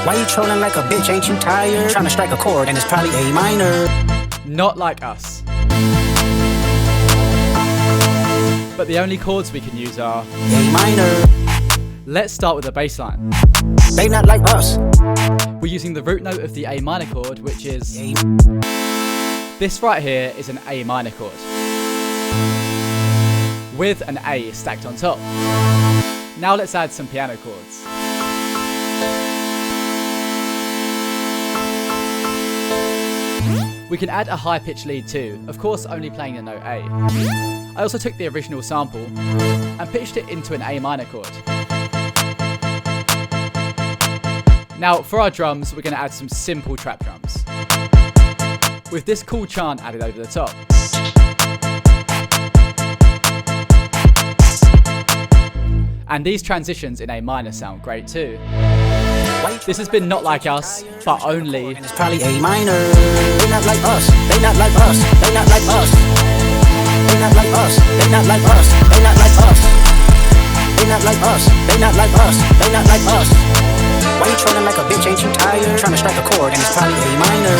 Why you trolling like a bitch, ain't you tired? Trying to strike a chord and it's probably A minor. Not like us. But the only chords we can use are A minor. Let's start with the bass line. They not like us. We're using the root note of the A minor chord, which is A. This right here is an A minor chord with an A stacked on top. Now let's add some piano chords. We can add a high pitch lead too, of course only playing the note A. I also took the original sample and pitched it into an A minor chord. Now for our drums, we're going to add some simple trap drums, with this cool chant added over the top. And these transitions in A minor sound great too. This has been Not Like Us, but only. And it's probably A minor. They not like us. They not like us. They not like us. They not like us. They not like us. They not like us. They not like us. They not like us. They not like us. Why you trolling like a bitch? Ain't you tired? Trying to strike a chord and it's probably A minor.